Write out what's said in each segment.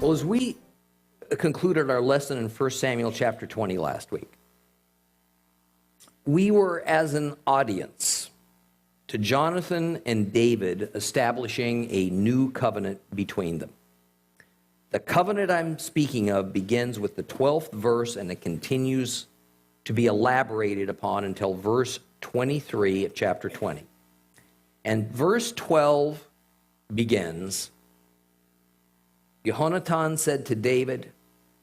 Well, as we concluded our lesson in 1 Samuel chapter 20 last week, we were as an audience to Jonathan and David establishing a new covenant between them. The covenant I'm speaking of begins with the 12th verse, and it continues to be elaborated upon until verse 23 of chapter 20. And verse 12 begins, Yehonatan said to David,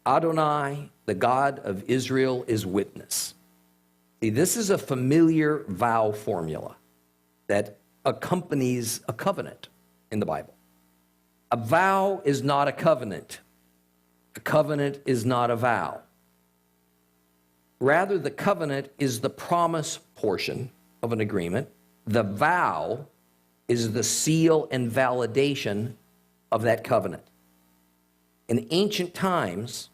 Adonai, the God of Israel, is witness. See, this is a familiar vow formula that accompanies a covenant in the Bible. A vow is not a covenant. A covenant is not a vow. Rather, the covenant is the promise portion of an agreement. The vow is the seal and validation of that covenant. In ancient times,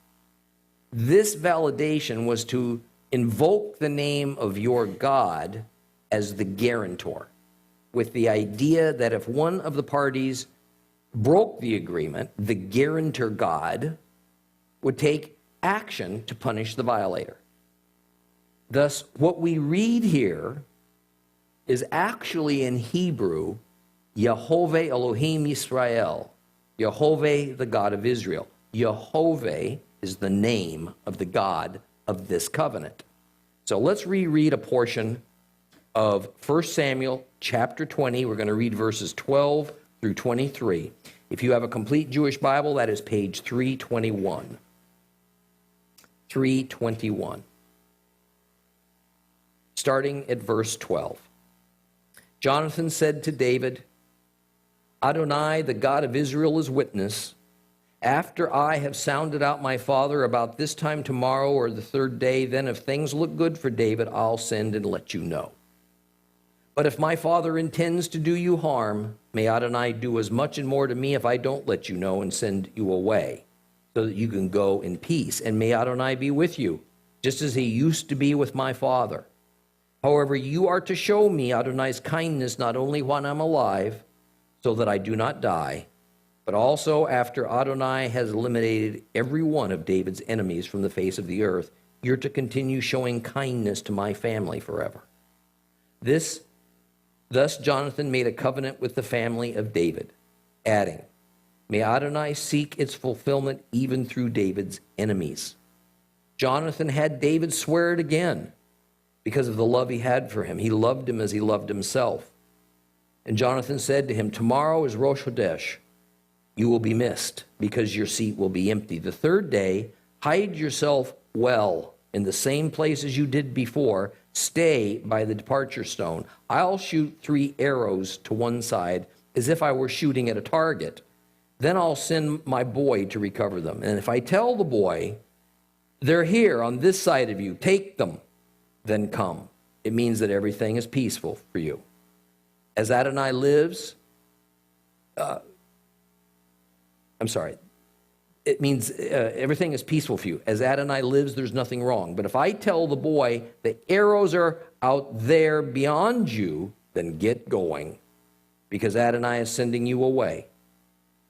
this validation was to invoke the name of your God as the guarantor, with the idea that if one of the parties broke the agreement, the guarantor God would take action to punish the violator. Thus, what we read here is actually in Hebrew, Yehoveh Elohim Yisrael, Yehoveh, the God of Israel. Yehoveh is the name of the God of this covenant. So let's reread a portion of 1 Samuel chapter 20. We're going to read verses 12 through 23. If you have a complete Jewish Bible, that is page 321. 321. Starting at verse 12. Jonathan said to David, Adonai, the God of Israel, is witness. After I have sounded out my father about this time tomorrow or the third day, then if things look good for David, I'll send and let you know. But if my father intends to do you harm, may Adonai do as much and more to me if I don't let you know and send you away, so that you can go in peace. And may Adonai be with you, just as he used to be with my father. However, you are to show me Adonai's kindness not only when I'm alive, so that I do not die, but also after Adonai has eliminated every one of David's enemies from the face of the earth, you're to continue showing kindness to my family forever. Thus Jonathan made a covenant with the family of David, adding, may Adonai seek its fulfillment even through David's enemies. Jonathan had David swear it again because of the love he had for him. He loved him as he loved himself. And Jonathan said to him, tomorrow is Rosh Chodesh. You will be missed because your seat will be empty. The third day, hide yourself well in the same place as you did before. Stay by the departure stone. I'll shoot 3 arrows to one side as if I were shooting at a target. Then I'll send my boy to recover them. And if I tell the boy, they're here on this side of you, take them, then come. It means that everything is peaceful for you. As Adonai lives, it means everything is peaceful for you. As Adonai lives, there's nothing wrong. But if I tell the boy the arrows are out there beyond you, then get going, because Adonai is sending you away.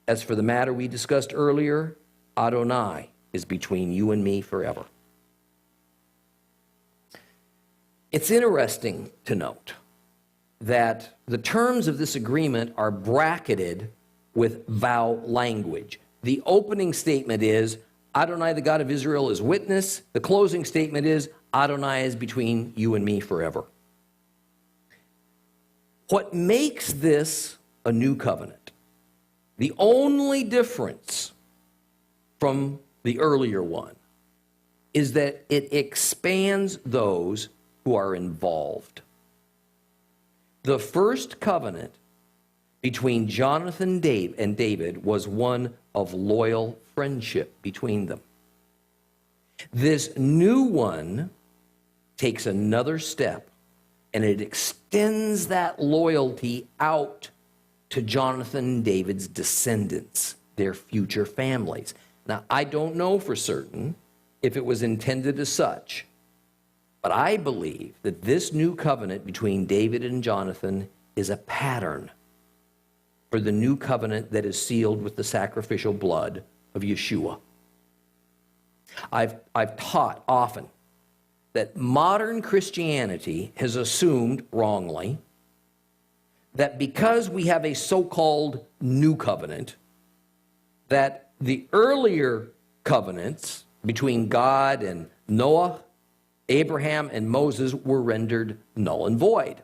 As for the matter we discussed earlier, Adonai is between you and me forever. It's interesting to note that the terms of this agreement are bracketed with vow language. The opening statement is, Adonai, the God of Israel, is witness. The closing statement is, Adonai is between you and me forever. What makes this a new covenant, the only difference from the earlier one, is that it expands those who are involved. The first covenant between Jonathan and David was one of loyal friendship between them. This new one takes another step, and it extends that loyalty out to Jonathan and David's descendants, their future families. Now, I don't know for certain if it was intended as such, but I believe that this new covenant between David and Jonathan is a pattern for the new covenant that is sealed with the sacrificial blood of Yeshua. I've taught often that modern Christianity has assumed wrongly that because we have a so-called new covenant, that the earlier covenants between God and Noah, Abraham, and Moses were rendered null and void.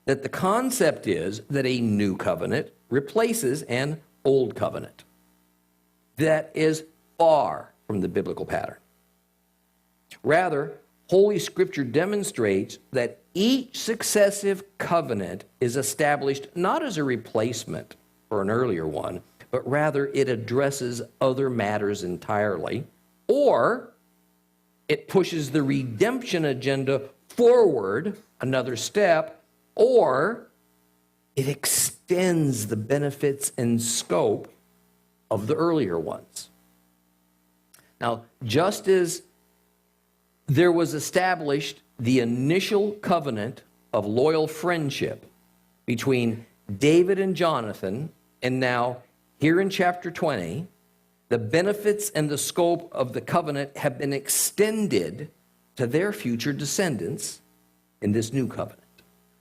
That the concept is that a new covenant replaces an old covenant. That is far from the biblical pattern. Rather, Holy Scripture demonstrates that each successive covenant is established not as a replacement for an earlier one, but rather it addresses other matters entirely, or it pushes the redemption agenda forward another step, or it extends the benefits and scope of the earlier ones. Now, just as there was established the initial covenant of loyal friendship between David and Jonathan, and now here in chapter 20, the benefits and the scope of the covenant have been extended to their future descendants in this new covenant.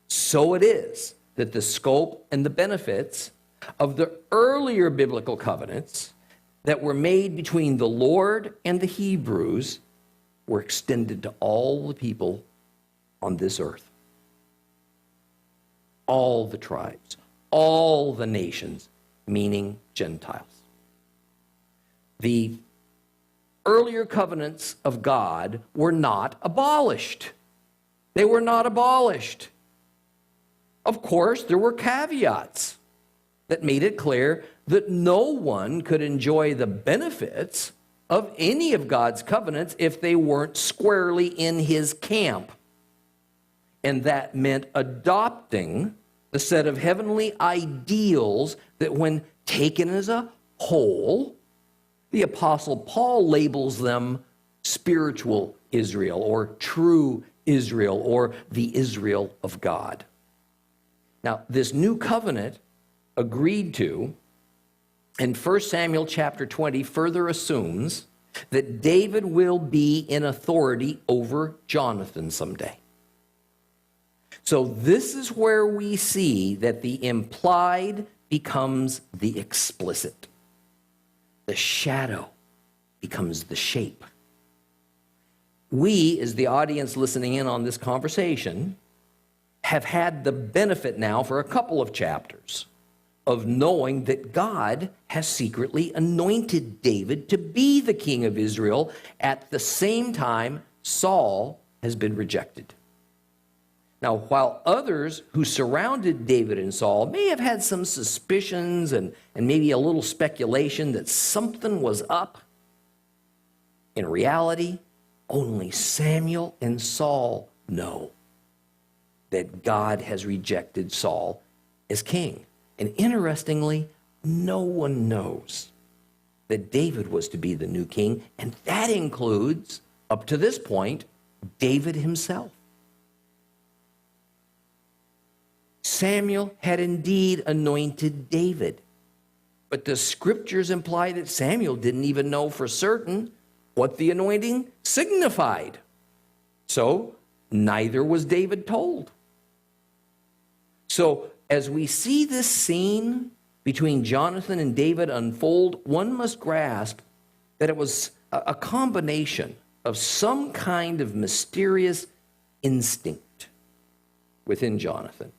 So it is that the scope and the benefits of the earlier biblical covenants that were made between the Lord and the Hebrews were extended to all the people on this earth. All the tribes, all the nations, meaning Gentiles. The earlier covenants of God were not abolished. They were not abolished. Of course, there were caveats that made it clear that no one could enjoy the benefits of any of God's covenants if they weren't squarely in his camp. And that meant adopting the set of heavenly ideals that, when taken as a whole, the Apostle Paul labels them spiritual Israel, or true Israel, or the Israel of God. Now, this new covenant agreed to in 1 Samuel chapter 20 further assumes that David will be in authority over Jonathan someday. So this is where we see that the implied becomes the explicit. The shadow becomes the shape. We, as the audience listening in on this conversation, have had the benefit now for a couple of chapters of knowing that God has secretly anointed David to be the king of Israel at the same time Saul has been rejected. Now, while others who surrounded David and Saul may have had some suspicions and maybe a little speculation that something was up, in reality, only Samuel and Saul know that God has rejected Saul as king. And interestingly, no one knows that David was to be the new king, and that includes, up to this point, David himself. Samuel had indeed anointed David, but the scriptures imply that Samuel didn't even know for certain what the anointing signified. So neither was David told. So as we see this scene between Jonathan and David unfold, one must grasp that it was a combination of some kind of mysterious instinct within Jonathan,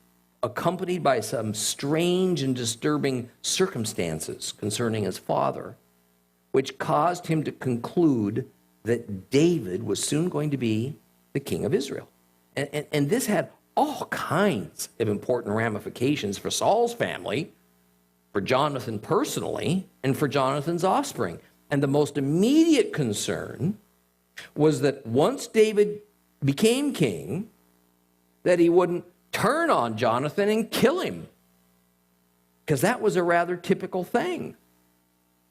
accompanied by some strange and disturbing circumstances concerning his father, which caused him to conclude that David was soon going to be the king of Israel. And this had all kinds of important ramifications for Saul's family, for Jonathan personally, and for Jonathan's offspring. And the most immediate concern was that once David became king, that he wouldn't turn on Jonathan and kill him, because that was a rather typical thing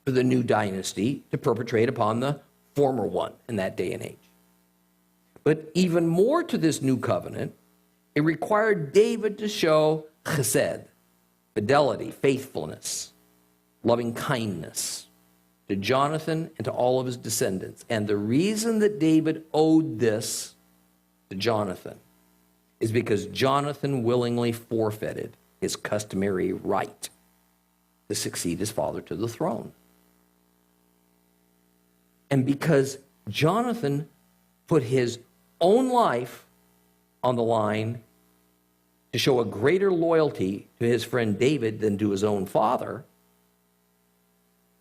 for the new dynasty to perpetrate upon the former one in that day and age. But even more to this new covenant, it required David to show chesed, fidelity, faithfulness, loving kindness to Jonathan and to all of his descendants. And the reason that David owed this to Jonathan is because Jonathan willingly forfeited his customary right to succeed his father to the throne. And because Jonathan put his own life on the line to show a greater loyalty to his friend David than to his own father,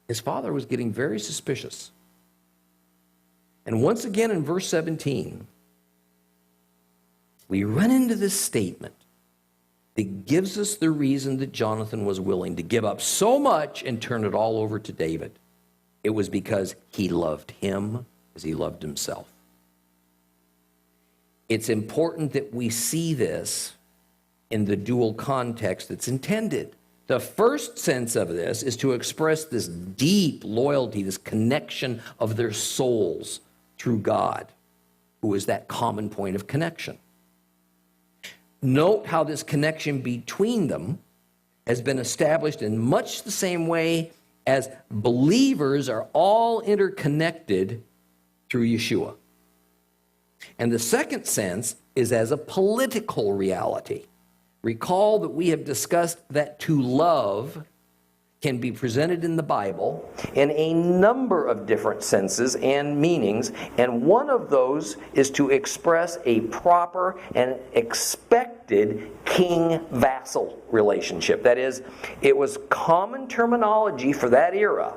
his father was getting very suspicious. And once again in verse 17, we run into this statement that gives us the reason that Jonathan was willing to give up so much and turn it all over to David. It was because he loved him as he loved himself. It's important that we see this in the dual context that's intended. The first sense of this is to express this deep loyalty, this connection of their souls through God, who is that common point of connection. Note how this connection between them has been established in much the same way as believers are all interconnected through Yeshua. And the second sense is as a political reality. Recall that we have discussed that to love can be presented in the Bible in a number of different senses and meanings, and one of those is to express a proper and expected king-vassal relationship. That is, it was common terminology for that era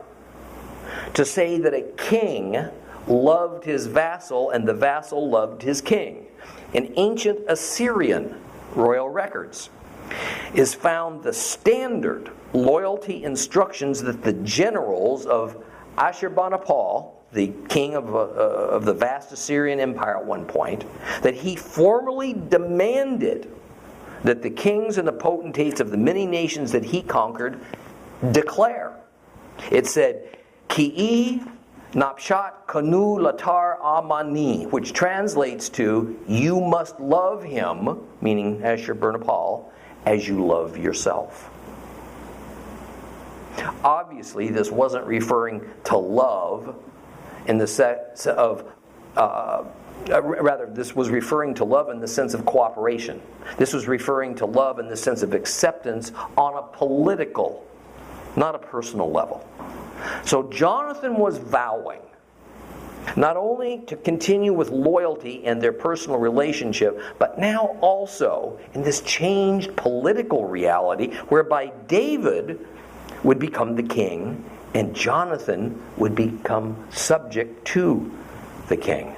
to say that a king loved his vassal and the vassal loved his king. In ancient Assyrian royal records is found the standard loyalty instructions that the generals of Ashurbanipal, the king of the vast Assyrian Empire at one point, that he formally demanded that the kings and the potentates of the many nations that he conquered declare. It said, Ki'i Napshat Kanu Latar Amani, which translates to, you must love him, meaning Ashurbanipal, as you love yourself. Obviously, this wasn't referring to love in the sense of, rather, this was referring to love in the sense of cooperation. This was referring to love in the sense of acceptance on a political, not a personal level. So Jonathan was vowing not only to continue with loyalty in their personal relationship, but now also in this changed political reality whereby David would become the king and Jonathan would become subject to the king.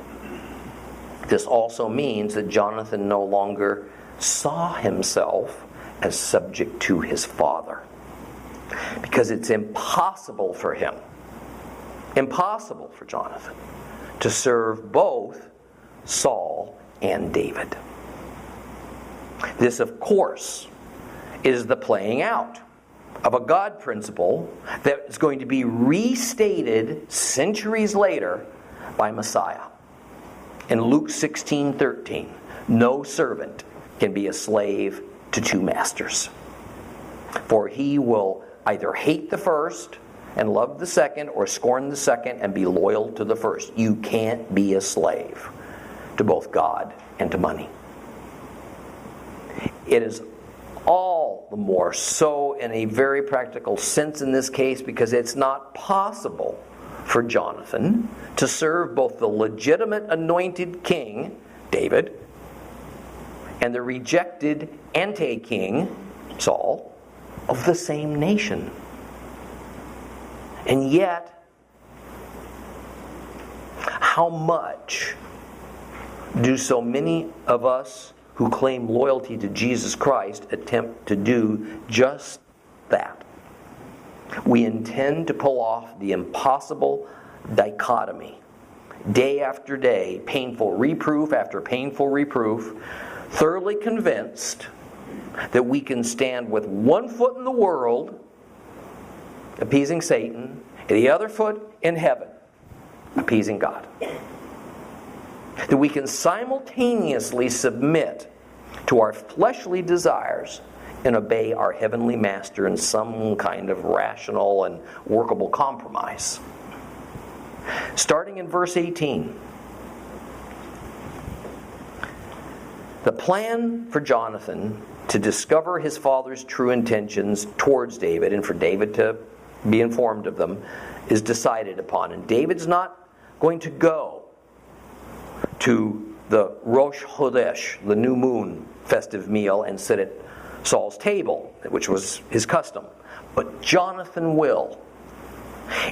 This also means that Jonathan no longer saw himself as subject to his father, because it's impossible for him, impossible for Jonathan, to serve both Saul and David. This, of course, is the playing out of a God principle that is going to be restated centuries later by Messiah. In Luke 16:13, no servant can be a slave to two masters, for he will either hate the first and love the second, or scorn the second and be loyal to the first. You can't be a slave to both God and to money. It is all the more so in a very practical sense in this case, because it's not possible for Jonathan to serve both the legitimate anointed king, David, and the rejected anti-king, Saul, of the same nation. And yet, how much do so many of us who claim loyalty to Jesus Christ attempt to do just that? We intend to pull off the impossible dichotomy. Day after day, painful reproof after painful reproof, thoroughly convinced that we can stand with one foot in the world, appeasing Satan, and the other foot in heaven, appeasing God. That we can simultaneously submit to our fleshly desires, and obey our heavenly master in some kind of rational and workable compromise. Starting in verse 18. The plan for Jonathan to discover his father's true intentions towards David and for David to be informed of them is decided upon. And David's not going to go to the Rosh Chodesh, the new moon festive meal, and sit at Saul's table, which was his custom. But Jonathan will.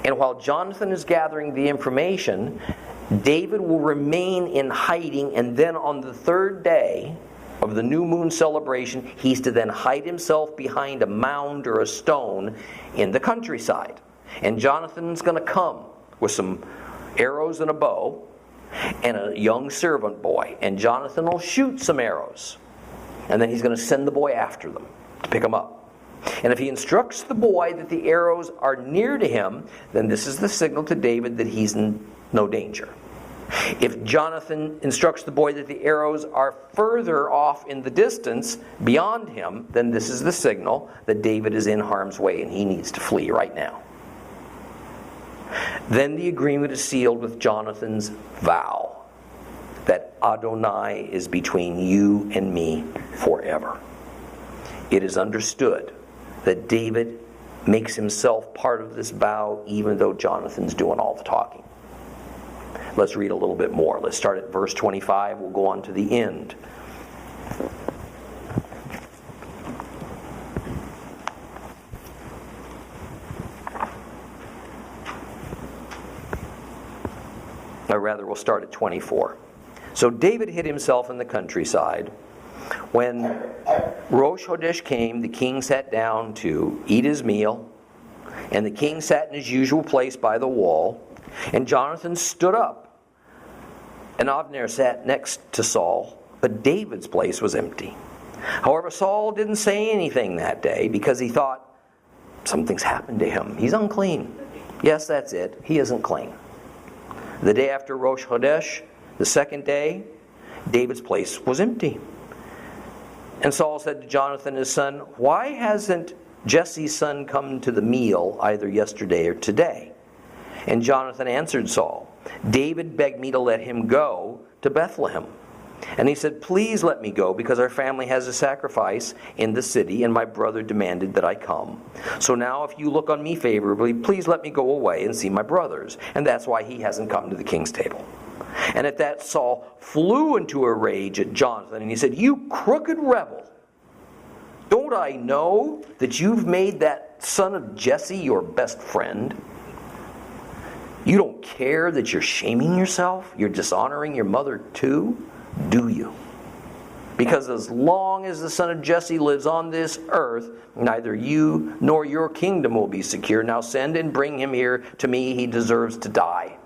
And while Jonathan is gathering the information, David will remain in hiding, and then on the third day of the new moon celebration, he's to then hide himself behind a mound or a stone in the countryside. And Jonathan's going to come with some arrows and a bow and a young servant boy. And Jonathan will shoot some arrows. And then he's going to send the boy after them to pick them up. And if he instructs the boy that the arrows are near to him, then this is the signal to David that he's in no danger. If Jonathan instructs the boy that the arrows are further off in the distance beyond him, then this is the signal that David is in harm's way and he needs to flee right now. Then the agreement is sealed with Jonathan's vow that Adonai is between you and me forever. It is understood that David makes himself part of this vow even though Jonathan's doing all the talking. Let's read a little bit more. Let's start at verse 25. We'll go on to the end. Or rather, we'll start at 24. So David hid himself in the countryside. When Rosh Chodesh came, the king sat down to eat his meal, and the king sat in his usual place by the wall, and Jonathan stood up. And Abner sat next to Saul, but David's place was empty. However, Saul didn't say anything that day because he thought, something's happened to him. He's unclean. Yes, that's it. He isn't clean. The day after Rosh Chodesh, the second day, David's place was empty. And Saul said to Jonathan, his son, why hasn't Jesse's son come to the meal either yesterday or today? And Jonathan answered Saul, David begged me to let him go to Bethlehem. And he said, please let me go, because our family has a sacrifice in the city, and my brother demanded that I come. So now if you look on me favorably, please let me go away and see my brothers. And that's why he hasn't come to the king's table. And at that Saul flew into a rage at Jonathan, and he said, you crooked rebel, don't I know that you've made that son of Jesse your best friend? You don't care that you're shaming yourself? You're dishonoring your mother too? Do you? Because as long as the son of Jesse lives on this earth, neither you nor your kingdom will be secure. Now send and bring him here to me. He deserves to die.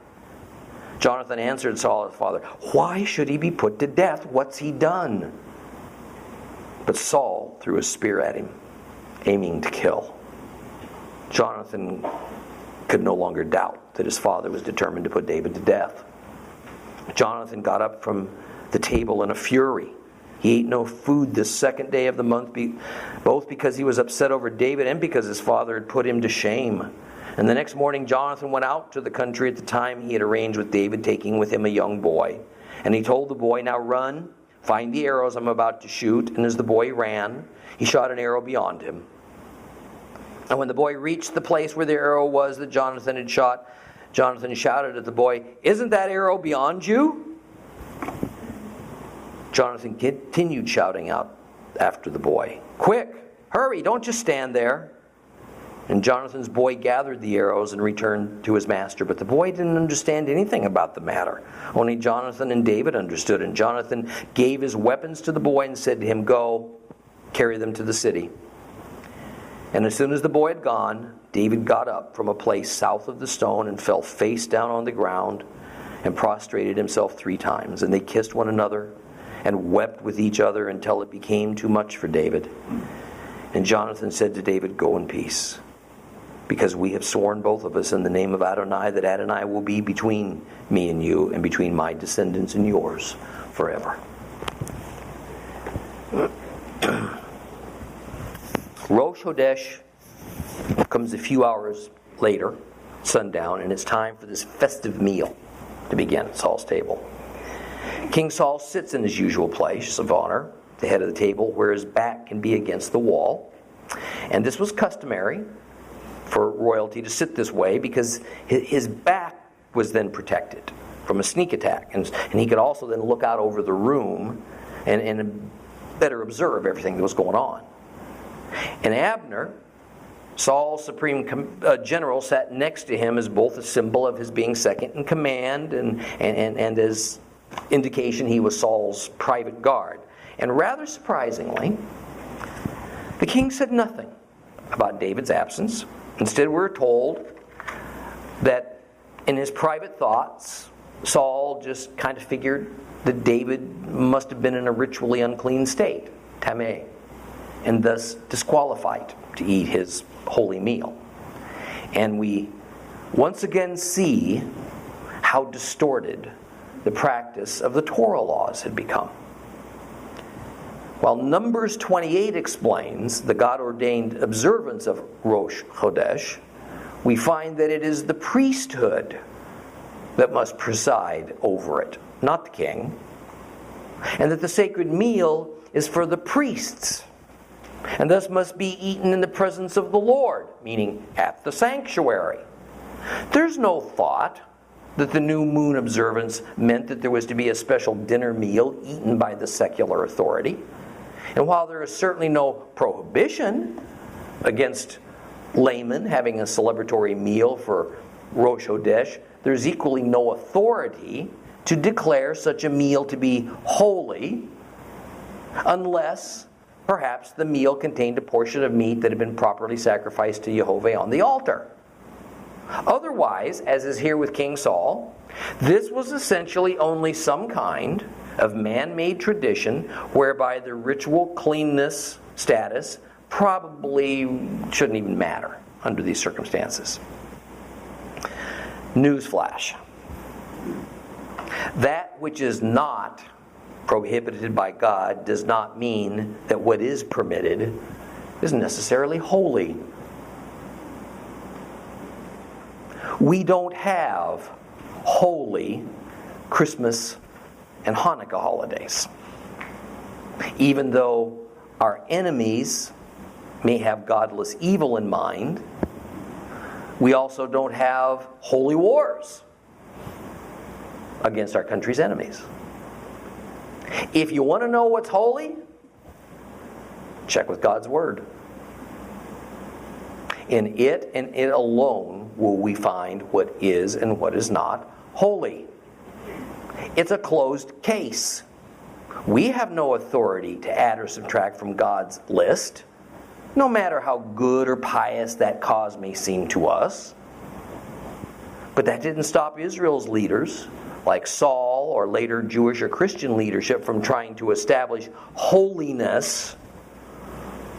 Jonathan answered Saul his father, why should he be put to death? What's he done? But Saul threw a spear at him, aiming to kill. Jonathan could no longer doubt that his father was determined to put David to death. Jonathan got up from the table in a fury. He ate no food this second day of the month, both because he was upset over David and because his father had put him to shame. And the next morning Jonathan went out to the country at the time he had arranged with David, taking with him a young boy. And he told the boy, now run, find the arrows I'm about to shoot. And as the boy ran, he shot an arrow beyond him. And when the boy reached the place where the arrow was that Jonathan had shot, Jonathan shouted at the boy, isn't that arrow beyond you? Jonathan continued shouting out after the boy, quick, hurry, don't just stand there. And Jonathan's boy gathered the arrows and returned to his master. But the boy didn't understand anything about the matter. Only Jonathan and David understood. And Jonathan gave his weapons to the boy and said to him, go, carry them to the city. And as soon as the boy had gone, David got up from a place south of the stone and fell face down on the ground and prostrated himself 3 times. And they kissed one another and wept with each other until it became too much for David. And Jonathan said to David, go in peace, because we have sworn both of us in the name of Adonai that Adonai will be between me and you and between my descendants and yours forever. Rosh Chodesh comes a few hours later, sundown, and it's time for this festive meal to begin at Saul's table. King Saul sits in his usual place of honor, the head of the table, where his back can be against the wall. And this was customary for royalty to sit this way because his back was then protected from a sneak attack. And he could also then look out over the room and better observe everything that was going on. And Abner, Saul's supreme general, sat next to him as both a symbol of his being second in command and as indication he was Saul's private guard. And rather surprisingly, the king said nothing about David's absence. Instead, we're told that in his private thoughts, Saul just kind of figured that David must have been in a ritually unclean state, tameh, and thus disqualified to eat his holy meal. And we once again see how distorted the practice of the Torah laws had become. While Numbers 28 explains the God-ordained observance of Rosh Chodesh, we find that it is the priesthood that must preside over it, not the king, and that the sacred meal is for the priests, and thus must be eaten in the presence of the Lord, meaning at the sanctuary. There's no thought that the new moon observance meant that there was to be a special dinner meal eaten by the secular authority. And while there is certainly no prohibition against laymen having a celebratory meal for Rosh Chodesh, there's equally no authority to declare such a meal to be holy unless perhaps the meal contained a portion of meat that had been properly sacrificed to Yehoveh on the altar. Otherwise, as is here with King Saul, this was essentially only some kind of man-made tradition whereby the ritual cleanness status probably shouldn't even matter under these circumstances. Newsflash. That which is not prohibited by God does not mean that what is permitted is necessarily holy. We don't have holy Christmas and Hanukkah holidays. Even though our enemies may have godless evil in mind, we also don't have holy wars against our country's enemies. If you want to know what's holy, check with God's Word. In it and it alone will we find what is and what is not holy. It's a closed case. We have no authority to add or subtract from God's list, no matter how good or pious that cause may seem to us. But that didn't stop Israel's leaders, like Saul or later Jewish or Christian leadership, from trying to establish holiness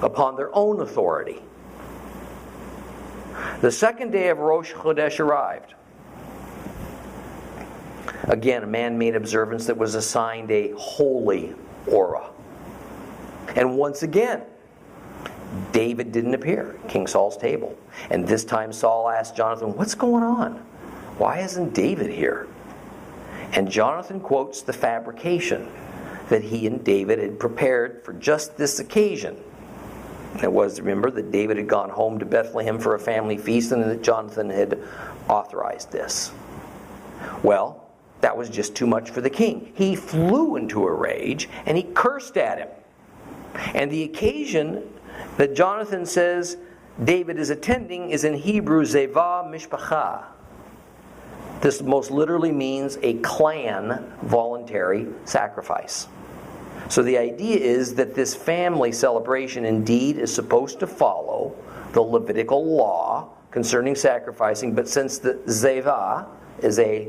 upon their own authority. The second day of Rosh Chodesh arrived. Again, a man-made observance that was assigned a holy aura. And once again, David didn't appear at King Saul's table. And this time Saul asked Jonathan, "What's going on? Why isn't David here?" And Jonathan quotes the fabrication that he and David had prepared for just this occasion. It was, remember, that David had gone home to Bethlehem for a family feast and that Jonathan had authorized this. Well, that was just too much for the king. He flew into a rage and he cursed at him. And the occasion that Jonathan says David is attending is in Hebrew, Zevah Mishpacha. This most literally means a clan voluntary sacrifice. So the idea is that this family celebration indeed is supposed to follow the Levitical law concerning sacrificing, but since the Zevah is a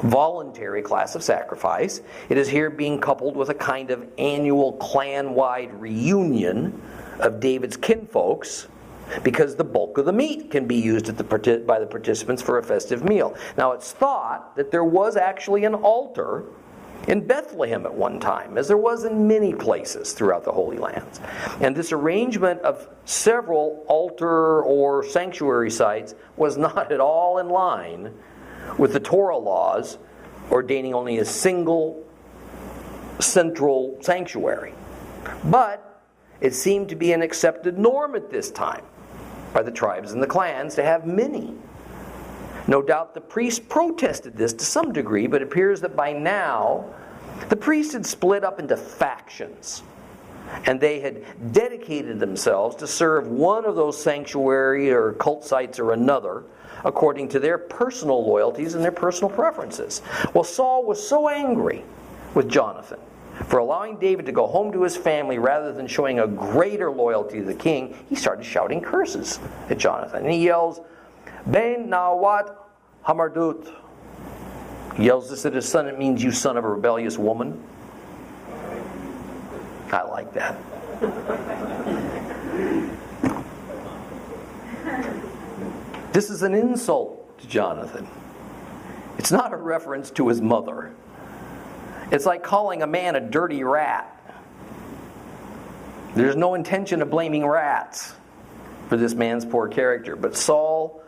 voluntary class of sacrifice, it is here being coupled with a kind of annual clan-wide reunion of David's kinfolks, because the bulk of the meat can be used by the participants for a festive meal. Now, it's thought that there was actually an altar in Bethlehem at one time, as there was in many places throughout the Holy Lands. And this arrangement of several altar or sanctuary sites was not at all in line with the Torah laws ordaining only a single central sanctuary. But it seemed to be an accepted norm at this time by the tribes and the clans to have many. No doubt the priests protested this to some degree, but it appears that by now the priests had split up into factions, and they had dedicated themselves to serve one of those sanctuary or cult sites or another according to their personal loyalties and their personal preferences. Well, Saul was so angry with Jonathan for allowing David to go home to his family rather than showing a greater loyalty to the king, he started shouting curses at Jonathan. And he yells, Ben Nawat Hamardut. He yells this at his son. It means, you son of a rebellious woman. I like that. This is an insult to Jonathan. It's not a reference to his mother. It's like calling a man a dirty rat. There's no intention of blaming rats for this man's poor character. But Saul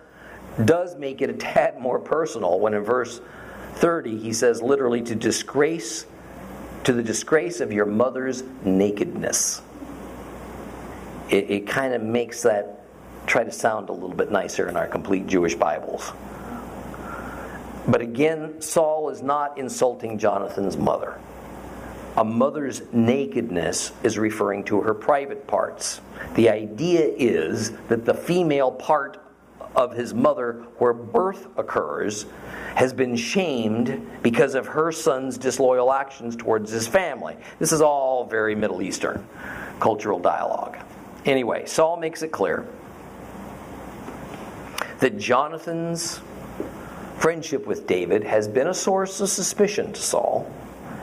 does make it a tad more personal when in verse 30 he says literally to the disgrace of your mother's nakedness. It kind of makes that try to sound a little bit nicer in our complete Jewish Bibles. But again, Saul is not insulting Jonathan's mother. A mother's nakedness is referring to her private parts. The idea is that the female part of his mother, where birth occurs, has been shamed because of her son's disloyal actions towards his family. This is all very Middle Eastern cultural dialogue. Anyway, Saul makes it clear that Jonathan's friendship with David has been a source of suspicion to Saul,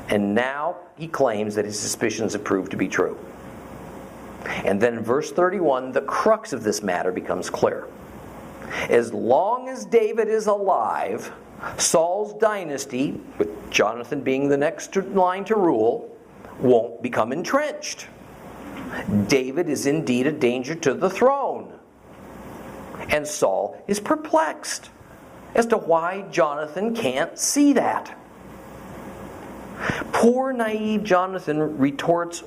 and now he claims that his suspicions have proved to be true. And then in verse 31, the crux of this matter becomes clear. As long as David is alive, Saul's dynasty, with Jonathan being the next in line to rule, won't become entrenched. David is indeed a danger to the throne. And Saul is perplexed as to why Jonathan can't see that. Poor naive Jonathan retorts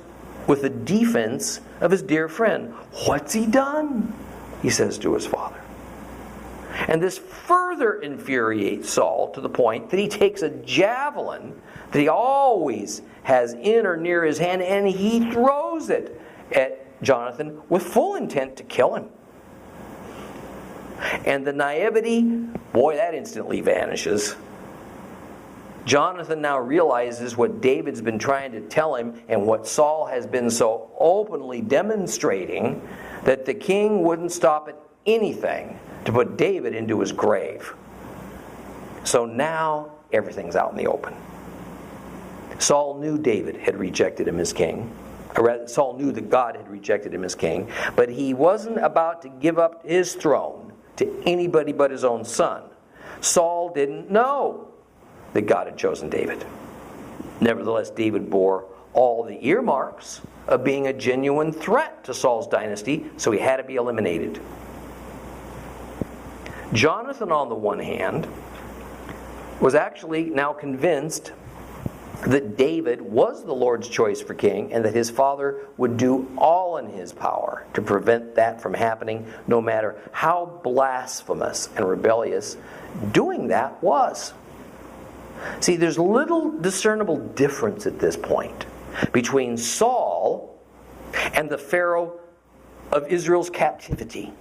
with a defense of his dear friend. What's he done? He says to his father. And this further infuriates Saul to the point that he takes a javelin that he always has in or near his hand and he throws it at Jonathan with full intent to kill him. And the naivety, boy, that instantly vanishes. Jonathan now realizes what David's been trying to tell him and what Saul has been so openly demonstrating, that the king wouldn't stop at anything to put David into his grave. So now everything's out in the open. Saul knew David had rejected him as king. Or rather, Saul knew that God had rejected him as king, but he wasn't about to give up his throne to anybody but his own son. Saul didn't know that God had chosen David. Nevertheless, David bore all the earmarks of being a genuine threat to Saul's dynasty, so he had to be eliminated. Jonathan, on the one hand, was actually now convinced that David was the Lord's choice for king and that his father would do all in his power to prevent that from happening, no matter how blasphemous and rebellious doing that was. See, there's little discernible difference at this point between Saul and the Pharaoh of Israel's captivity.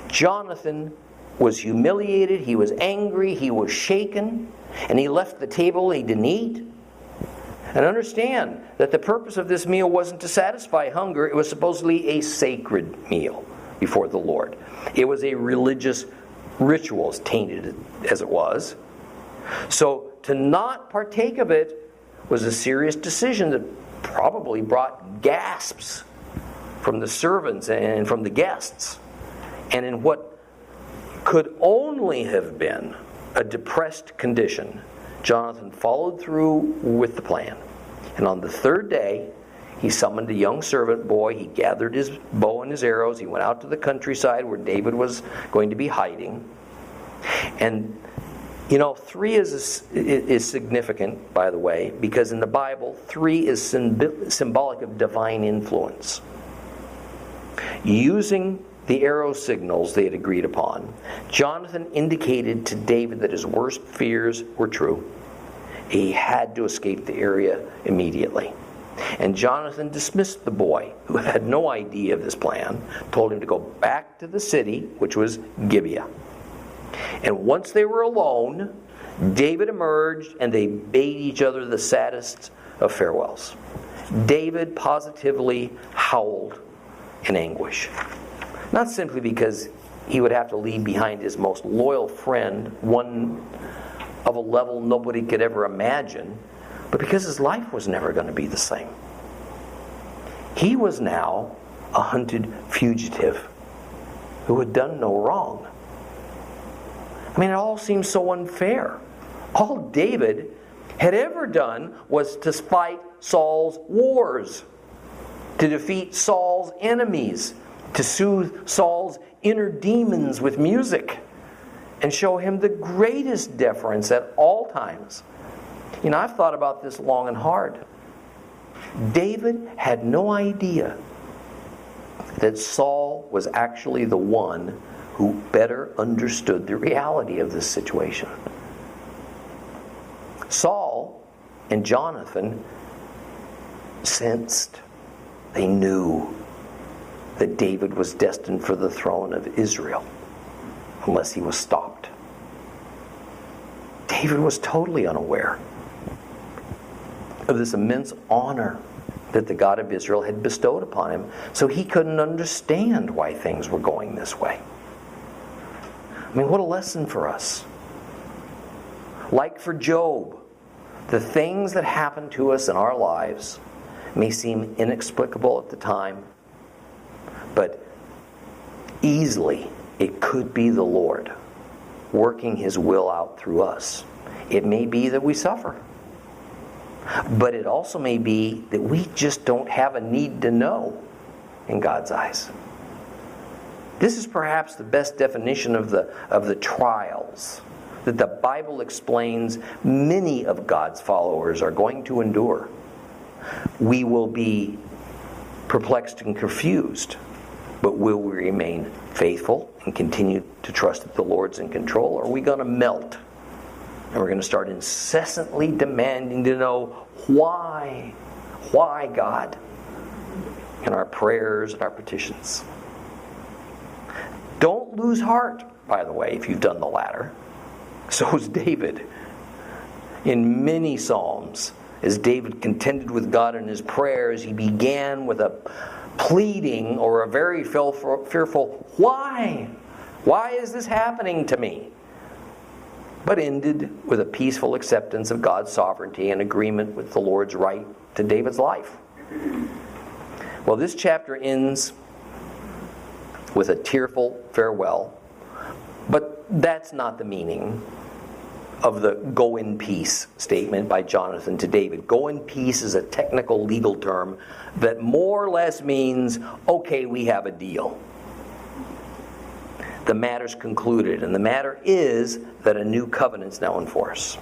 Jonathan was humiliated, he was angry, he was shaken, and he left the table, he didn't eat. And understand that the purpose of this meal wasn't to satisfy hunger, it was supposedly a sacred meal before the Lord. It was a religious ritual, as tainted as it was. So to not partake of it was a serious decision that probably brought gasps from the servants and from the guests. And in what could only have been a depressed condition, Jonathan followed through with the plan. And on the third day, he summoned a young servant boy. He gathered his bow and his arrows. He went out to the countryside where David was going to be hiding. And, 3 is significant, by the way, because in the Bible, 3 is symbolic of divine influence. Using the arrow signals they had agreed upon, Jonathan indicated to David that his worst fears were true. He had to escape the area immediately. And Jonathan dismissed the boy, who had no idea of this plan, told him to go back to the city, which was Gibeah. And once they were alone, David emerged and they bade each other the saddest of farewells. David positively howled in anguish. Not simply because he would have to leave behind his most loyal friend, one of a level nobody could ever imagine, but because his life was never going to be the same. He was now a hunted fugitive who had done no wrong. It all seems so unfair. All David had ever done was to fight Saul's wars, to defeat Saul's enemies, to soothe Saul's inner demons with music, and show him the greatest deference at all times. I've thought about this long and hard. David had no idea that Saul was actually the one who better understood the reality of this situation. Saul and Jonathan sensed, they knew that David was destined for the throne of Israel unless he was stopped. David was totally unaware of this immense honor that the God of Israel had bestowed upon him, so he couldn't understand why things were going this way. What a lesson for us. Like for Job, the things that happen to us in our lives may seem inexplicable at the time, but easily it could be the Lord working His will out through us. It may be that we suffer, but it also may be that we just don't have a need to know in God's eyes. This is perhaps the best definition of the trials that the Bible explains many of God's followers are going to endure. We will be perplexed and confused, but will we remain faithful and continue to trust that the Lord's in control? Or are we going to melt? And we're going to start incessantly demanding to know why God, in our prayers and our petitions. Don't lose heart, by the way, if you've done the latter. So is David. In many Psalms, as David contended with God in his prayers, he began with a pleading or a very fearful, why? Why is this happening to me? But ended with a peaceful acceptance of God's sovereignty and agreement with the Lord's right to David's life. Well, this chapter ends with a tearful farewell, but that's not the meaning of the go in peace statement by Jonathan to David. Go in peace is a technical legal term that more or less means, okay, we have a deal. The matter's concluded, and the matter is that a new covenant's now in force.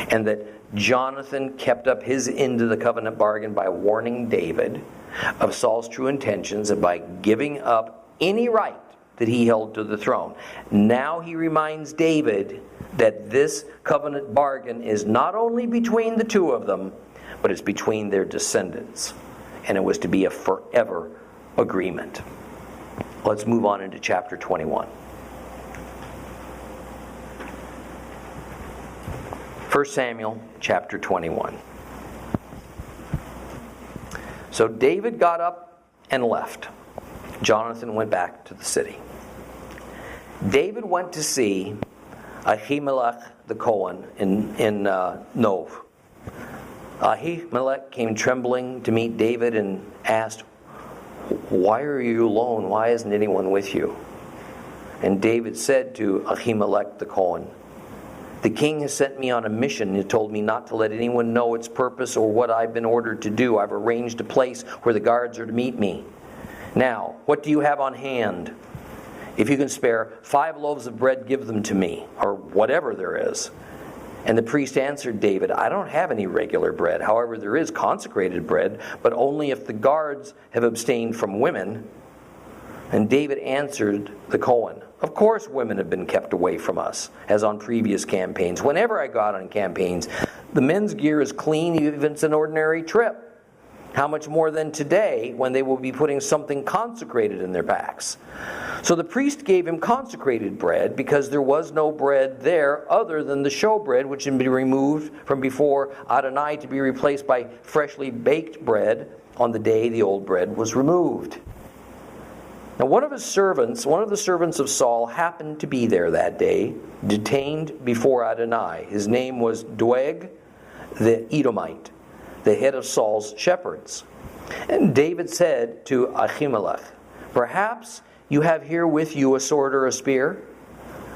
And that Jonathan kept up his end of the covenant bargain by warning David of Saul's true intentions and by giving up any right that he held to the throne. Now he reminds David that this covenant bargain is not only between the two of them, but it's between their descendants. And it was to be a forever agreement. Let's move on into chapter 21. 1 Samuel chapter 21. So David got up and left. Jonathan went back to the city. David went to see Ahimelech the Cohen in Nov. Ahimelech came trembling to meet David and asked, "Why are you alone? Why isn't anyone with you?" And David said to Ahimelech the Cohen, The king has sent me on a mission. He told me not to let anyone know its purpose or what I've been ordered to do. I've arranged a place where the guards are to meet me. Now, what do you have on hand? If you can spare 5 loaves of bread, give them to me, or whatever there is. And the priest answered David, I don't have any regular bread. However, there is consecrated bread, but only if the guards have abstained from women. And David answered the Cohen, of course women have been kept away from us, as on previous campaigns. Whenever I go out on campaigns, the men's gear is clean, even if it's an ordinary trip. How much more than today, when they will be putting something consecrated in their packs? So the priest gave him consecrated bread, because there was no bread there other than the showbread, which had been removed from before Adonai to be replaced by freshly baked bread on the day the old bread was removed. Now one of the servants of Saul, happened to be there that day, detained before Adonai. His name was Doeg the Edomite, the head of Saul's shepherds. And David said to Ahimelech, perhaps you have here with you a sword or a spear?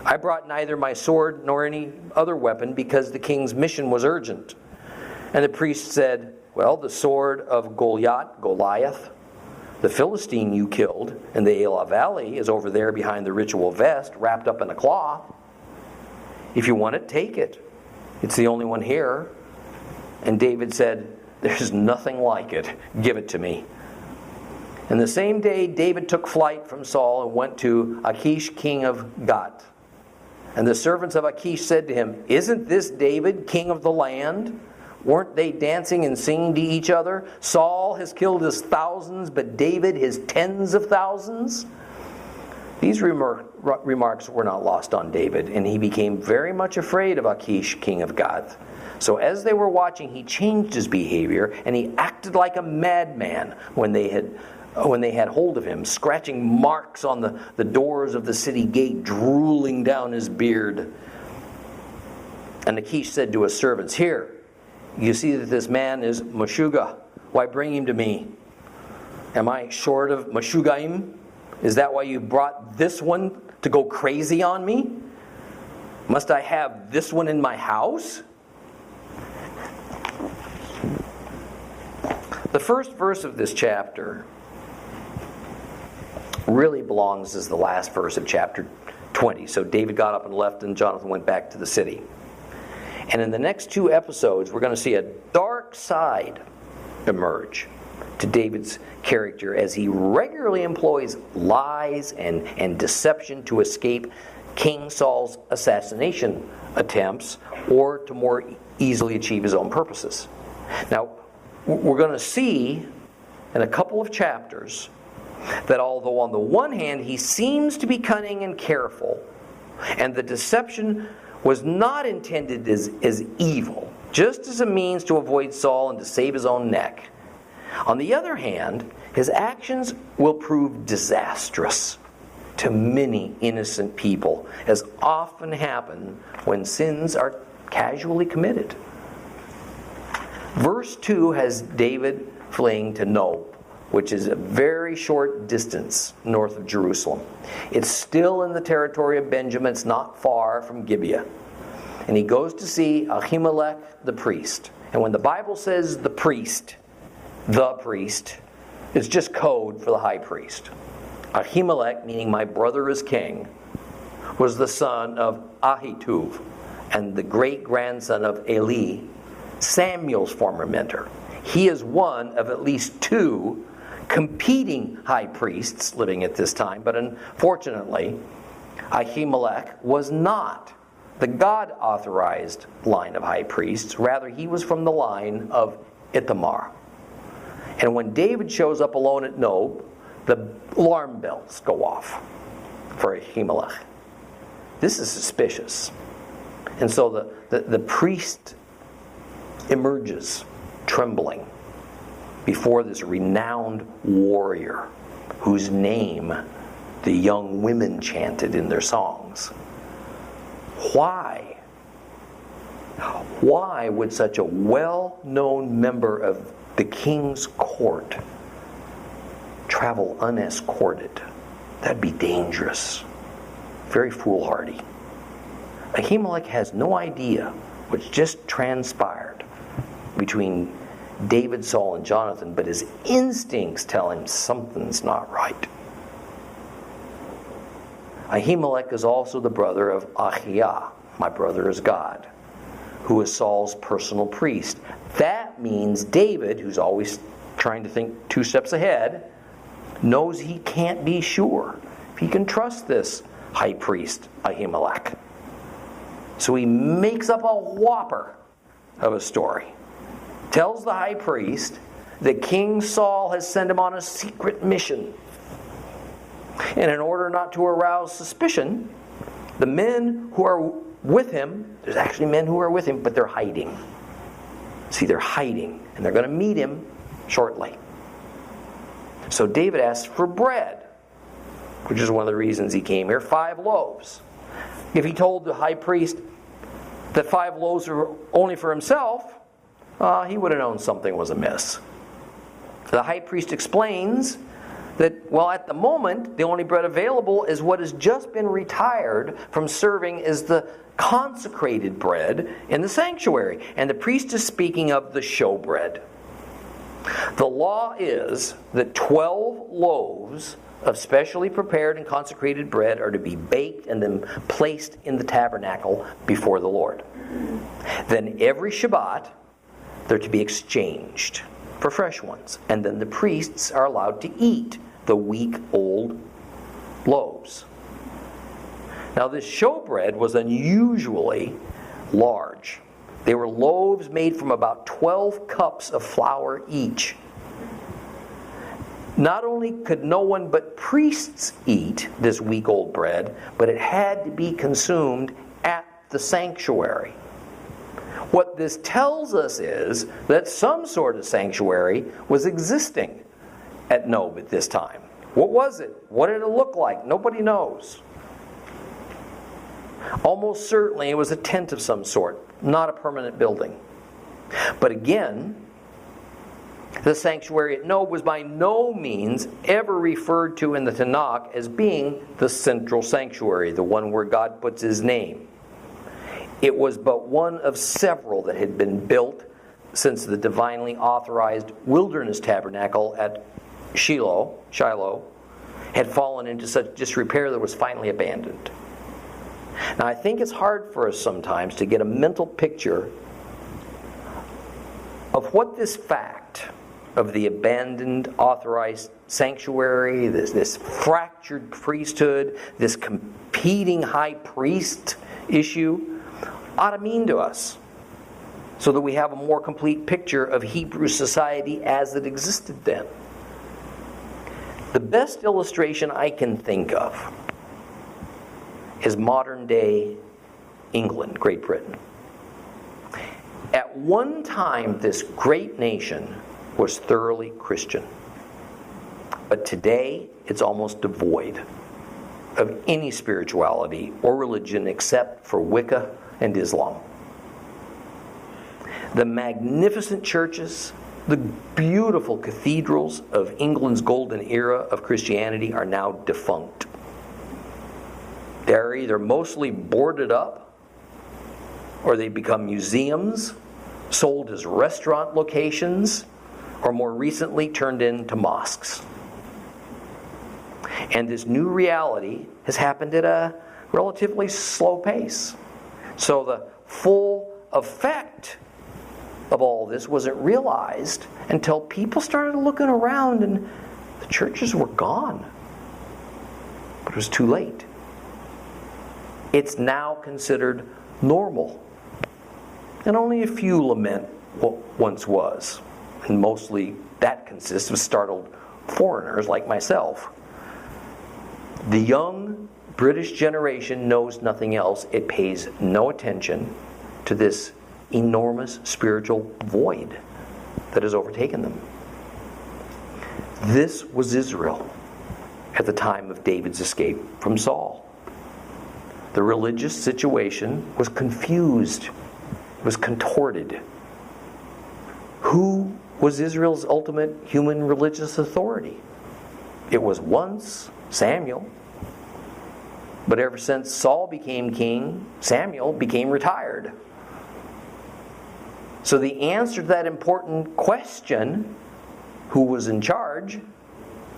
I brought neither my sword nor any other weapon, because the king's mission was urgent. And the priest said, well, the sword of Goliath, the Philistine you killed in the Elah Valley, is over there behind the ritual vest, wrapped up in a cloth. If you want it, take it. It's the only one here. And David said, there's nothing like it. Give it to me. And the same day David took flight from Saul and went to Achish, king of Gath. And the servants of Achish said to him, isn't this David, king of the land? Weren't they dancing and singing to each other? Saul has killed his thousands, but David his tens of thousands. These remarks were not lost on David, and he became very much afraid of Achish, king of Gath. So as they were watching, he changed his behavior, and he acted like a madman when they had hold of him, scratching marks on the doors of the city gate, drooling down his beard. And Achish said to his servants, here, you see that this man is Meshuggah. Why bring him to me? Am I short of Meshuggaim? Is that why you brought this one to go crazy on me? Must I have this one in my house? The first verse of this chapter really belongs as the last verse of chapter 20. So David got up and left, and Jonathan went back to the city. And in the next 2 episodes, we're going to see a dark side emerge to David's character as he regularly employs lies and deception to escape King Saul's assassination attempts, or to more easily achieve his own purposes. Now, we're going to see in a couple of chapters that although on the one hand he seems to be cunning and careful, and the deception was not intended as evil, just as a means to avoid Saul and to save his own neck, on the other hand, his actions will prove disastrous to many innocent people, as often happen when sins are casually committed. Verse 2 has David fleeing to Nob, which is a very short distance north of Jerusalem. It's still in the territory of Benjamin. It's not far from Gibeah. And he goes to see Ahimelech the priest. And when the Bible says the priest, it's just code for the high priest. Ahimelech, meaning my brother is king, was the son of Ahituv and the great-grandson of Eli, Samuel's former mentor. He is one of at least 2 competing high priests living at this time, but unfortunately, Ahimelech was not the God-authorized line of high priests. Rather, he was from the line of Ithamar. And when David shows up alone at Nob, the alarm bells go off for Ahimelech. This is suspicious. And so the priest emerges trembling before this renowned warrior whose name the young women chanted in their songs. Why? Why would such a well-known member of the king's court travel unescorted? That'd be dangerous. Very foolhardy. Ahimelech has no idea what's just transpired between David, Saul, and Jonathan, but his instincts tell him something's not right. Ahimelech is also the brother of Ahiah, my brother is God, who is Saul's personal priest. That means David, who's always trying to think 2 steps ahead, knows he can't be sure if he can trust this high priest, Ahimelech. So he makes up a whopper of a story. Tells the high priest that King Saul has sent him on a secret mission. And in order not to arouse suspicion, the men who are with him, there's actually men who are with him, but they're hiding. See, they're hiding, and they're going to meet him shortly. So David asks for bread, which is one of the reasons he came here, 5 loaves. If he told the high priest that 5 loaves were only for himself, he would have known something was amiss. The high priest explains that, well, at the moment, the only bread available is what has just been retired from serving as the consecrated bread in the sanctuary. And the priest is speaking of the showbread. The law is that 12 loaves of specially prepared and consecrated bread are to be baked and then placed in the tabernacle before the Lord. Then every Shabbat, they're to be exchanged for fresh ones. And then the priests are allowed to eat the week-old loaves. Now this showbread was unusually large. They were loaves made from about 12 cups of flour each. Not only could no one but priests eat this week-old bread, but it had to be consumed at the sanctuary. What this tells us is that some sort of sanctuary was existing at Nob at this time. What was it? What did it look like? Nobody knows. Almost certainly it was a tent of some sort, not a permanent building. But again, the sanctuary at Nob was by no means ever referred to in the Tanakh as being the central sanctuary, the one where God puts His name. It was but one of several that had been built since the divinely authorized wilderness tabernacle at Shiloh had fallen into such disrepair that it was finally abandoned. Now, I think it's hard for us sometimes to get a mental picture of what this fact of the abandoned authorized sanctuary, this fractured priesthood, this competing high priest issue ought to mean to us, so that we have a more complete picture of Hebrew society as it existed then. The best illustration I can think of is modern day England, Great Britain. At one time, this great nation was thoroughly Christian. But today, it's almost devoid of any spirituality or religion except for Wicca and Islam. The magnificent churches, the beautiful cathedrals of England's golden era of Christianity are now defunct. They're either mostly boarded up, or they become museums, sold as restaurant locations, or more recently turned into mosques. And this new reality has happened at a relatively slow pace. So the full effect of all this wasn't realized until people started looking around and the churches were gone. But it was too late. It's now considered normal. And only a few lament what once was. And mostly that consists of startled foreigners like myself. The young British generation knows nothing else. It pays no attention to this enormous spiritual void that has overtaken them. This was Israel at the time of David's escape from Saul. The religious situation was confused. It was contorted. Who was Israel's ultimate human religious authority? It was once Samuel. But ever since Saul became king, Samuel became retired. So the answer to that important question, who was in charge,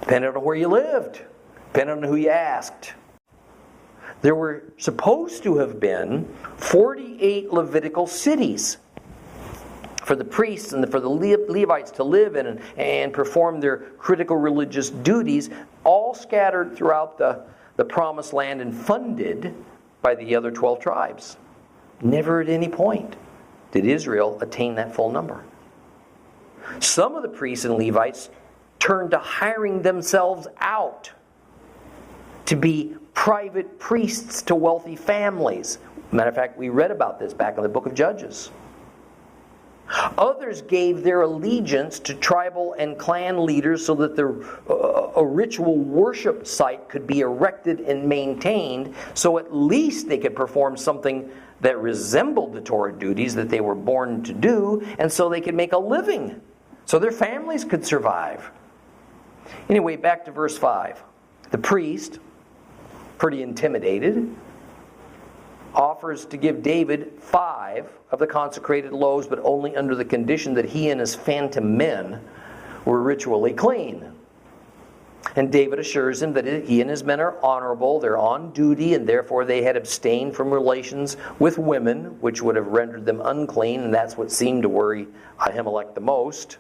depended on where you lived, depended on who you asked. There were supposed to have been 48 Levitical cities for the priests and for the Levites to live in and perform their critical religious duties, all scattered throughout the Promised Land and funded by the other 12 tribes. Never at any point did Israel attain that full number. Some of the priests and Levites turned to hiring themselves out to be private priests to wealthy families. Matter of fact, we read about this back in the book of Judges. Others gave their allegiance to tribal and clan leaders so that a ritual worship site could be erected and maintained, so at least they could perform something that resembled the Torah duties that they were born to do, and so they could make a living, so their families could survive. Anyway, back to verse 5. The priest, pretty intimidated, offers to give David 5 of the consecrated loaves, but only under the condition that he and his phantom men were ritually clean. And David assures him that he and his men are honorable, they're on duty, and therefore they had abstained from relations with women, which would have rendered them unclean, and that's what seemed to worry Ahimelech the most.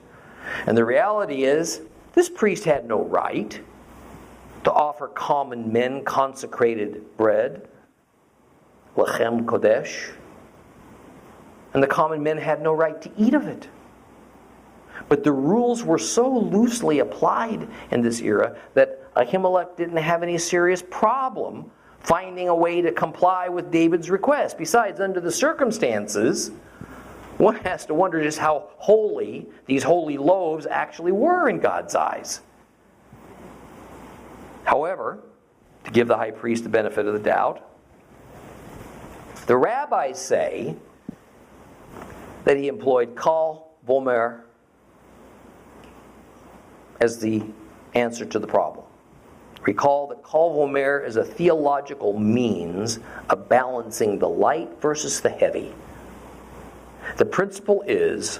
And the reality is, this priest had no right to offer common men consecrated bread, Lechem Kodesh, and the common men had no right to eat of it. But the rules were so loosely applied in this era that Ahimelech didn't have any serious problem finding a way to comply with David's request. Besides, under the circumstances, one has to wonder just how holy these holy loaves actually were in God's eyes. However, to give the high priest the benefit of the doubt, the rabbis say that he employed kal vomer as the answer to the problem. Recall that kal vomer is a theological means of balancing the light versus the heavy. The principle is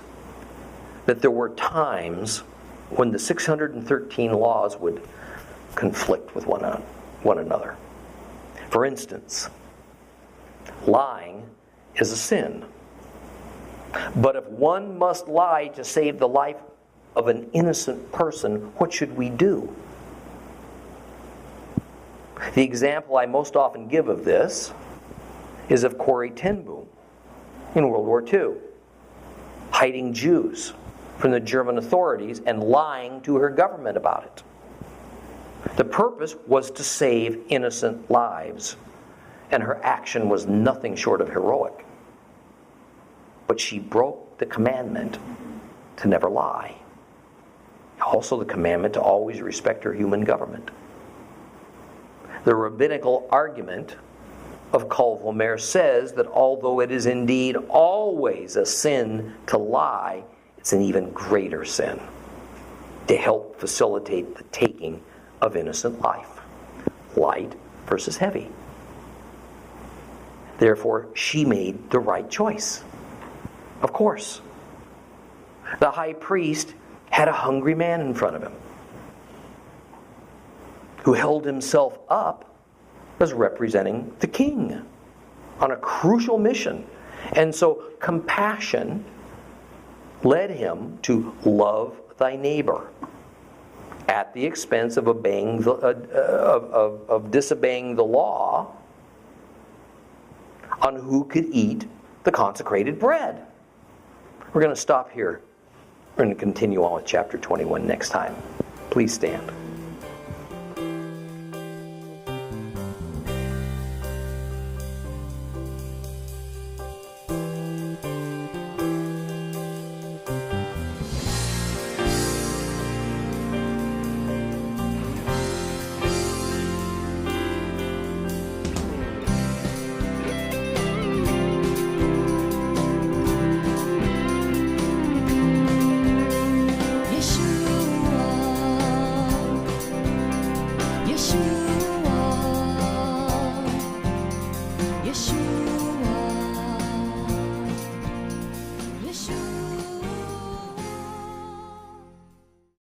that there were times when the 613 laws would conflict with one another. For instance, lying is a sin. But if one must lie to save the life of an innocent person, what should we do? The example I most often give of this is of Corrie ten Boom in World War II, hiding Jews from the German authorities and lying to her government about it. The purpose was to save innocent lives, and her action was nothing short of heroic. But she broke the commandment to never lie. Also the commandment to always respect her human government. The rabbinical argument of kal vomer says that although it is indeed always a sin to lie, it's an even greater sin to help facilitate the taking of innocent life. Light versus heavy. Therefore, she made the right choice. Of course. The high priest had a hungry man in front of him who held himself up as representing the king on a crucial mission. And so compassion led him to love thy neighbor at the expense of disobeying the law on who could eat the consecrated bread. We're going to stop here. We're going to continue on with chapter 21 next time. Please stand.